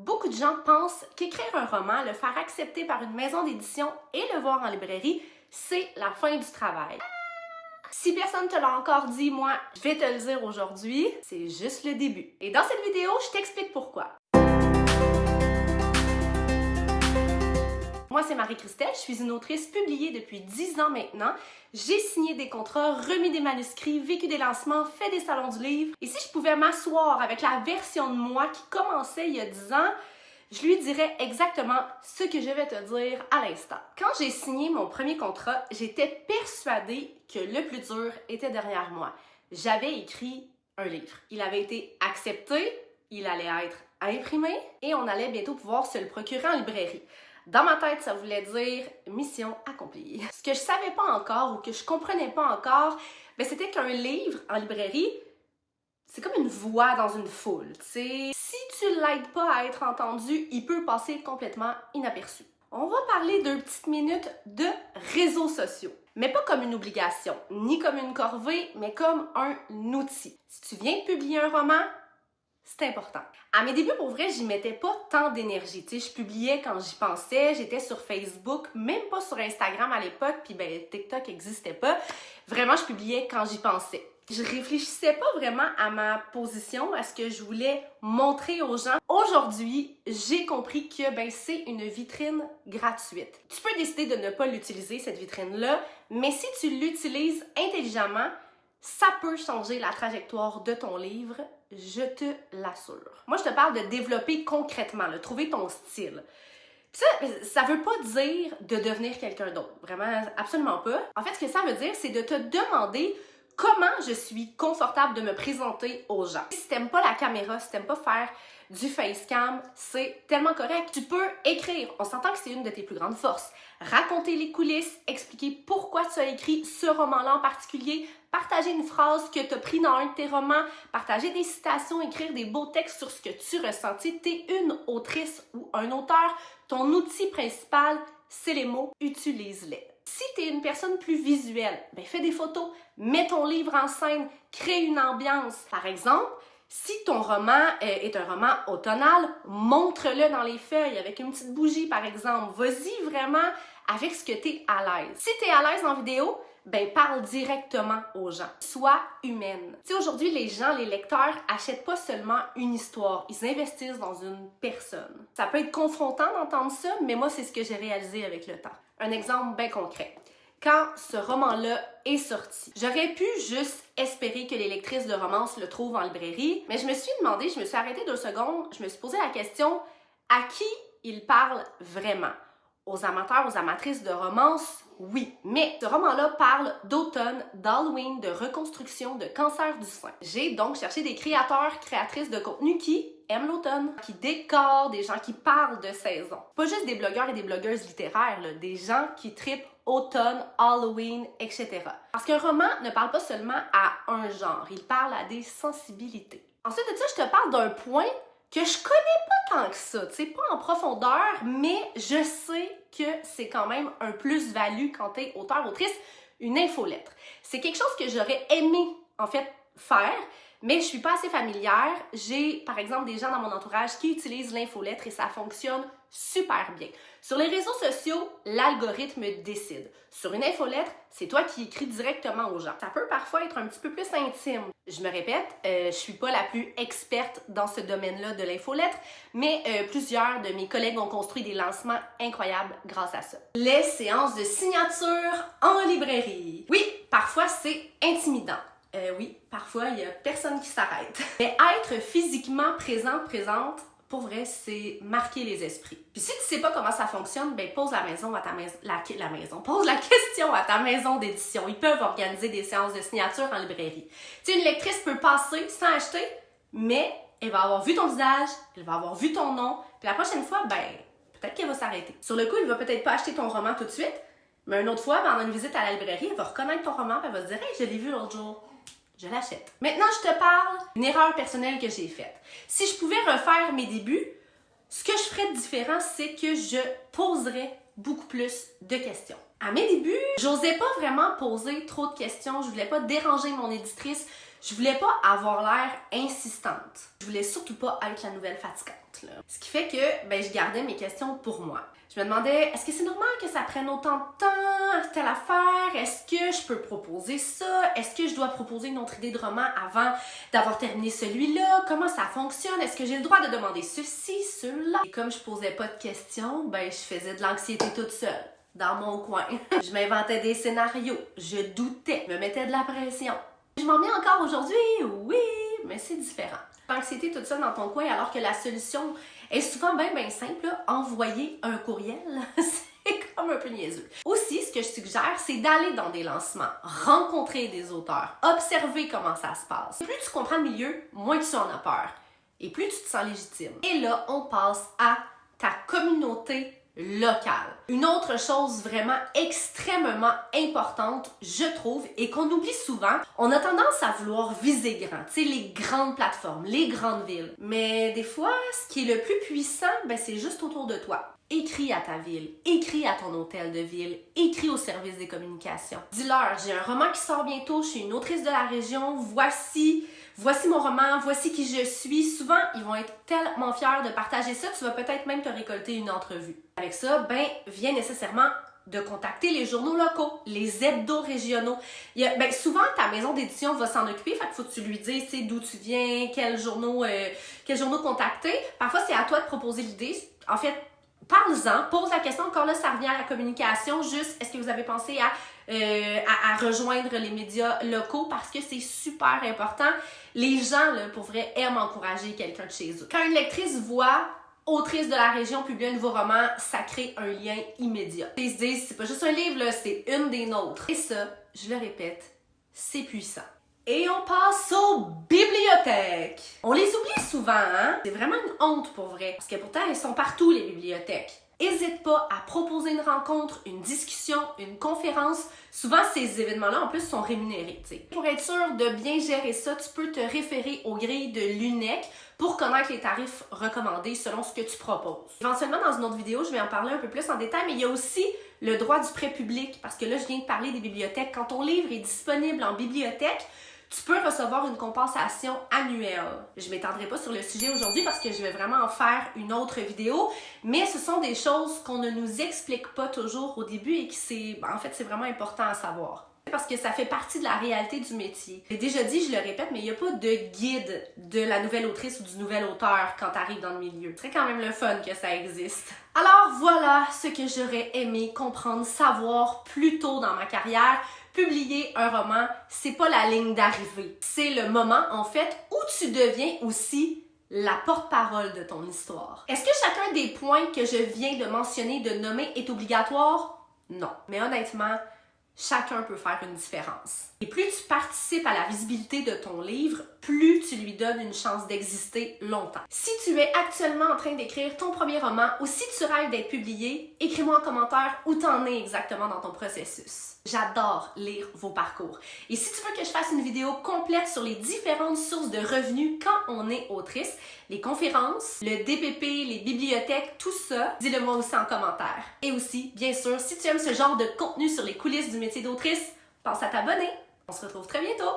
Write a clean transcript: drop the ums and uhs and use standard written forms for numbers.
Beaucoup de gens pensent qu'écrire un roman, le faire accepter par une maison d'édition et le voir en librairie, c'est la fin du travail. Si personne ne te l'a encore dit, moi, je vais te le dire aujourd'hui, c'est juste le début. Et dans cette vidéo, je t'explique pourquoi. Moi, c'est Marie-Christelle, je suis une autrice publiée depuis 10 ans maintenant. J'ai signé des contrats, remis des manuscrits, vécu des lancements, fait des salons du livre. Et si je pouvais m'asseoir avec la version de moi qui commençait il y a 10 ans, je lui dirais exactement ce que je vais te dire à l'instant. Quand j'ai signé mon premier contrat, j'étais persuadée que le plus dur était derrière moi. J'avais écrit un livre. Il avait été accepté, il allait être imprimé et on allait bientôt pouvoir se le procurer en librairie. Dans ma tête, ça voulait dire mission accomplie. Ce que je savais pas encore ou que je comprenais pas encore, c'était qu'un livre en librairie, c'est comme une voix dans une foule. Si tu l'aides pas à être entendu, il peut passer complètement inaperçu. On va parler 2 petites minutes de réseaux sociaux. Mais pas comme une obligation, ni comme une corvée, mais comme un outil. Si tu viens de publier un roman, c'est important. À mes débuts, pour vrai, j'y mettais pas tant d'énergie. Je publiais quand j'y pensais, j'étais sur Facebook, même pas sur Instagram à l'époque, puis TikTok n'existait pas. Vraiment, je publiais quand j'y pensais. Je réfléchissais pas vraiment à ma position, à ce que je voulais montrer aux gens. Aujourd'hui, j'ai compris que c'est une vitrine gratuite. Tu peux décider de ne pas l'utiliser, cette vitrine-là, mais si tu l'utilises intelligemment, ça peut changer la trajectoire de ton livre, je te l'assure. Moi, je te parle de développer concrètement, de trouver ton style. Ça veut pas dire de devenir quelqu'un d'autre, vraiment, absolument pas. En fait, ce que ça veut dire, c'est de te demander comment je suis confortable de me présenter aux gens. Si t'aimes pas la caméra, si t'aimes pas faire du facecam, c'est tellement correct. Tu peux écrire, on s'entend que c'est une de tes plus grandes forces. Raconter les coulisses, expliquer pourquoi tu as écrit ce roman-là en particulier, partager une phrase que tu as pris dans un de tes romans, partager des citations, écrire des beaux textes sur ce que tu ressentis. Tu es une autrice ou un auteur, ton outil principal, c'est les mots, utilise-les. Si tu es une personne plus visuelle, fais des photos, mets ton livre en scène, crée une ambiance. Par exemple, si ton roman est un roman automnal, montre-le dans les feuilles avec une petite bougie, par exemple. Vas-y vraiment avec ce que tu es à l'aise. Si tu es à l'aise en vidéo, parle directement aux gens. Sois humaine. Aujourd'hui, les gens, les lecteurs, achètent pas seulement une histoire, ils investissent dans une personne. Ça peut être confrontant d'entendre ça, mais moi, c'est ce que j'ai réalisé avec le temps. Un exemple bien concret. Quand ce roman-là est sorti, j'aurais pu juste espérer que les lectrices de romance le trouvent en librairie, mais je me suis arrêtée 2 secondes, je me suis posé la question, à qui il parle vraiment? Aux amateurs, aux amatrices de romance, oui. Mais ce roman-là parle d'automne, d'Halloween, de reconstruction, de cancer du sein. J'ai donc cherché des créateurs, créatrices de contenu qui aiment l'automne, qui décorent, des gens qui parlent de saison. Pas juste des blogueurs et des blogueuses littéraires, des gens qui trippent automne, Halloween, etc. Parce qu'un roman ne parle pas seulement à un genre, il parle à des sensibilités. Ensuite de ça, je te parle d'un point que je connais pas tant que ça, pas en profondeur, mais je sais que c'est quand même un plus-value quand t'es auteur-autrice, une infolettre. C'est quelque chose que j'aurais aimé, en fait, faire, mais je suis pas assez familière. J'ai, par exemple, des gens dans mon entourage qui utilisent l'infolettre et ça fonctionne super bien. Sur les réseaux sociaux, l'algorithme décide. Sur une infolettre, c'est toi qui écris directement aux gens. Ça peut parfois être un petit peu plus intime. Je me répète, je suis pas la plus experte dans ce domaine-là de l'infolettre, mais plusieurs de mes collègues ont construit des lancements incroyables grâce à ça. Les séances de signature en librairie. Oui, parfois c'est intimidant. Oui, parfois il y a personne qui s'arrête. Mais être physiquement présente, pour vrai, c'est marquer les esprits. Puis si tu sais pas comment ça fonctionne, pose pose la question à ta maison d'édition. Ils peuvent organiser des séances de signature en librairie. Tu sais, une lectrice peut passer sans acheter, mais elle va avoir vu ton visage, elle va avoir vu ton nom, puis la prochaine fois, peut-être qu'elle va s'arrêter. Sur le coup, elle va peut-être pas acheter ton roman tout de suite, mais une autre fois, pendant une visite à la librairie, elle va reconnaître ton roman, puis elle va se dire « Hey, je l'ai vu l'autre jour. » Je l'achète. Maintenant, je te parle d'une erreur personnelle que j'ai faite. Si je pouvais refaire mes débuts, ce que je ferais de différent, c'est que je poserais beaucoup plus de questions. À mes débuts, j'osais pas vraiment poser trop de questions. Je voulais pas déranger mon éditrice. Je voulais pas avoir l'air insistante. Je voulais surtout pas être la nouvelle fatigante, là. Ce qui fait que, je gardais mes questions pour moi. Je me demandais, est-ce que c'est normal que ça prenne autant de temps, telle affaire? Est-ce que je peux proposer ça? Est-ce que je dois proposer une autre idée de roman avant d'avoir terminé celui-là? Comment ça fonctionne? Est-ce que j'ai le droit de demander ceci, cela? Et comme je posais pas de questions, je faisais de l'anxiété toute seule, dans mon coin. Je m'inventais des scénarios, je doutais, je me mettais de la pression. Je m'en mets encore aujourd'hui, oui, mais c'est différent. L'anxiété toute seule dans ton coin alors que la solution est souvent bien simple, là. Envoyer un courriel, c'est comme un peu niaiseux. Aussi, ce que je suggère, c'est d'aller dans des lancements, rencontrer des auteurs, observer comment ça se passe. Plus tu comprends le milieu, moins tu en as peur et plus tu te sens légitime. Et là, on passe à ta communauté locale. Une autre chose vraiment extrêmement importante, je trouve, et qu'on oublie souvent, on a tendance à vouloir viser grand, tu sais, les grandes plateformes, les grandes villes. Mais des fois, ce qui est le plus puissant, c'est juste autour de toi. Écris à ta ville, écris à ton hôtel de ville, écris au service des communications. Dis-leur, j'ai un roman qui sort bientôt, je suis une autrice de la région, voici mon roman, voici qui je suis. Souvent, ils vont être tellement fiers de partager ça, tu vas peut-être même te récolter une entrevue. Avec ça, vient nécessairement de contacter les journaux locaux, les hebdos régionaux. Souvent, ta maison d'édition va s'en occuper, fait qu'il faut que tu lui dises d'où tu viens, quels journaux contacter. Parfois, c'est à toi de proposer l'idée. En fait, parle-en, pose la question, encore là, ça revient à la communication, juste, est-ce que vous avez pensé à rejoindre les médias locaux parce que c'est super important. Les gens, là, pour vrai, aiment encourager quelqu'un de chez eux. Quand une lectrice voit autrice de la région publier un nouveau roman, ça crée un lien immédiat. Ils se disent, c'est pas juste un livre, là, c'est une des nôtres. Et ça, je le répète, c'est puissant. Et on passe aux bibliothèques. On les oublie souvent, hein? C'est vraiment une honte pour vrai. Parce que pourtant, elles sont partout, les bibliothèques. N'hésite pas à proposer une rencontre, une discussion, une conférence. Souvent, ces événements-là, en plus, sont rémunérés. T'sais. Pour être sûr de bien gérer ça, tu peux te référer aux grilles de l'UNEC pour connaître les tarifs recommandés selon ce que tu proposes. Éventuellement, dans une autre vidéo, je vais en parler un peu plus en détail, mais il y a aussi le droit du prêt public, parce que là, je viens de parler des bibliothèques. Quand ton livre est disponible en bibliothèque, tu peux recevoir une compensation annuelle. Je ne m'étendrai pas sur le sujet aujourd'hui parce que je vais vraiment en faire une autre vidéo, mais ce sont des choses qu'on ne nous explique pas toujours au début et qui c'est vraiment important à savoir. Parce que ça fait partie de la réalité du métier. J'ai déjà dit, je le répète, mais il n'y a pas de guide de la nouvelle autrice ou du nouvel auteur quand tu arrives dans le milieu. Ce serait quand même le fun que ça existe. Alors voilà ce que j'aurais aimé comprendre, savoir plus tôt dans ma carrière. Publier un roman, c'est pas la ligne d'arrivée. C'est le moment, en fait, où tu deviens aussi la porte-parole de ton histoire. Est-ce que chacun des points que je viens de mentionner, de nommer, est obligatoire? Non. Mais honnêtement, chacun peut faire une différence. Et plus tu participes à la visibilité de ton livre, plus tu lui donnes une chance d'exister longtemps. Si tu es actuellement en train d'écrire ton premier roman ou si tu rêves d'être publié, écris-moi en commentaire où t'en es exactement dans ton processus. J'adore lire vos parcours. Et si tu veux que je fasse une vidéo complète sur les différentes sources de revenus quand on est autrice, les conférences, le DPP, les bibliothèques, tout ça, dis-le moi aussi en commentaire. Et aussi, bien sûr, si tu aimes ce genre de contenu sur les coulisses du métier d'autrice, pense à t'abonner. On se retrouve très bientôt!